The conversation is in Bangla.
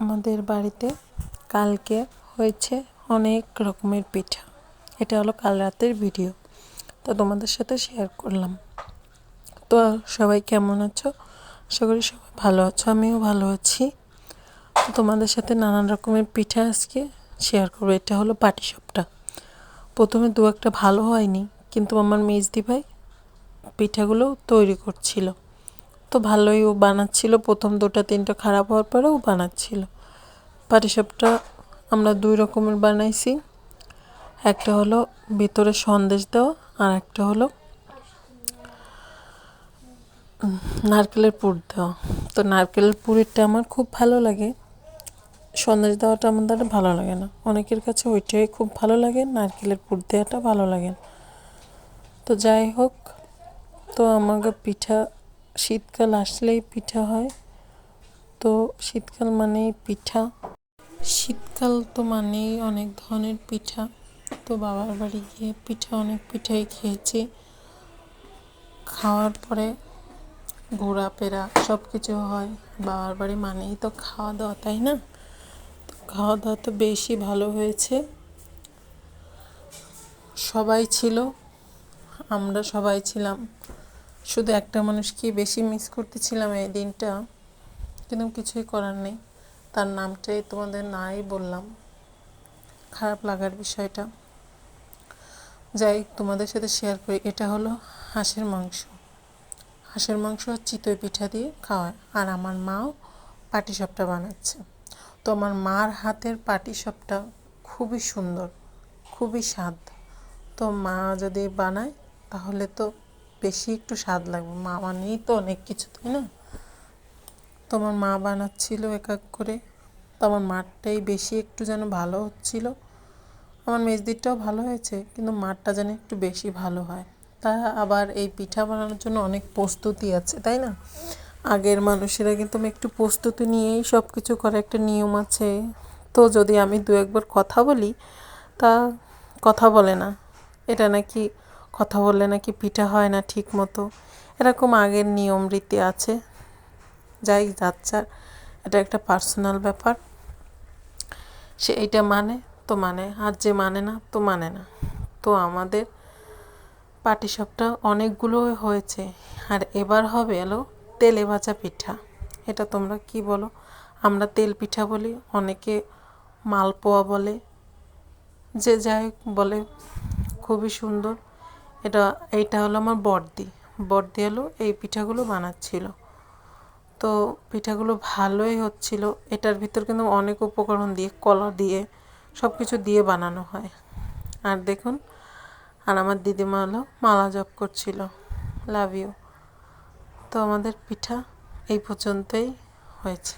আমাদের বাড়িতে কালকে হয়েছে অনেক রকমের পিঠা। এটা হলো কাল রাতের ভিডিও, তো তোমাদের সাথে শেয়ার করলাম। তো সবাই কেমন আছো? আশা করি সবাই ভালো আছো, আমিও ভালো আছি। তো তোমাদের সাথে নানান রকমের পিঠা আজকে শেয়ার করবো। এটা হলো পাটিসাপটা। প্রথমে দু একটা ভালো হয়নি, কিন্তু আমার মেজদি ভাই পিঠাগুলো তৈরি করছিল, তো ভালোই ও বানাচ্ছিল। প্রথম দুটো তিনটা খারাপ হওয়ার পরে ও বানাচ্ছিল। পাটিসাপটা আমরা দুই রকমের বানাইছি। একটা হলো ভিতরে সন্দেশ দেওয়া, আর একটা হলো নারকেলের পুর দেওয়া। তো নারকেলের পুরেরটা আমার খুব ভালো লাগে, সন্দেশ দেওয়াটা আমার দ্বারা ভালো লাগে না। অনেকের কাছে ওইটাই খুব ভালো লাগে, নারকেলের পুর দেওয়াটা ভালো লাগে না। তো যাই হোক, তো আমাকে পিঠা শীতকাল আসলেই পিঠা হয়। তো শীতকাল মানেই পিঠা, শীতকাল তো মানেই অনেক ধরনের পিঠা। তো বাবার বাড়ি গিয়ে অনেক পিঠাই খেয়েছি। খাওয়ার পরে ঘোরাফেরা সব কিছু হয়। বাবার বাড়ি মানেই তো খাওয়া দাওয়া, তাই না? তো খাওয়া দাওয়া তো বেশি ভালো হয়েছে। সবাই ছিল, আমরা সবাই ছিলাম। শুধু একটা মানুষকে বেশি মিস করতেছিলাম এই দিনটা, কিন্তু কিছুই করার নেই। তার নামটাই তোমাদের নাই বললাম, খারাপ লাগার বিষয়টা। যাই তোমাদের সাথে শেয়ার করি। এটা হলো হাঁসের মাংস। হাঁসের মাংস চিতই পিঠা দিয়ে খাওয়ায়, আর আমার মাও পাটিসাপটা বানাচ্ছে। তো আমার মার হাতের পাটিসাপটা খুবই সুন্দর, খুবই স্বাদ। তো মা যদি বানায় তাহলে তো বেশি একটু স্বাদ লাগবে। মা মানেই তো অনেক কিছু, তাই না? তো আমার মা বানাচ্ছিল এক এক করে। তো আমার মারটাই বেশি একটু যেন ভালো হচ্ছিল। আমার মেজদিরটাও ভালো হয়েছে, কিন্তু মারটা যেন একটু বেশি ভালো হয়। তা আবার এই পিঠা বানানোর জন্য অনেক প্রস্তুতি আছে, তাই না? আগের মানুষেরা কিন্তু একটু প্রস্তুতি নিয়েই সব কিছু করে, একটা নিয়ম আছে। তো যদি আমি দু একবার কথা বলি, তা কথা বলে না, এটা নাকি কথা বললে নাকি পিঠা হয় না ঠিক মতো, এরকম আগের নিয়ম রীতি আছে। যাই যাচ্ছা, এটা একটা পার্সোনাল ব্যাপার। সে এইটা মানে তো মানে, আর যে মানে না তো মানে না। তো আমাদের পাটিসাপটা অনেকগুলো হয়েছে, আর এবার হবে এলো তেলে ভাজা পিঠা। এটা তোমরা কি বলো? আমরা তেল পিঠা বলি, অনেকে মালপোয়া বলে, যে যাই বলে। খুবই সুন্দর। এইটা হলো আমার বড়দি হলো এই পিঠাগুলো বানাচ্ছিল। তো পিঠাগুলো ভালোই হচ্ছিল। এটার ভিতর কিন্তু অনেক উপকরণ দিয়ে, কলা দিয়ে, সব কিছু দিয়ে বানানো হয়। আর দেখুন, আর আমার দিদিমা হলো মালা জপ করছিল, লাভ ইউ। তো আমাদের পিঠা এই পর্যন্তই হয়েছে।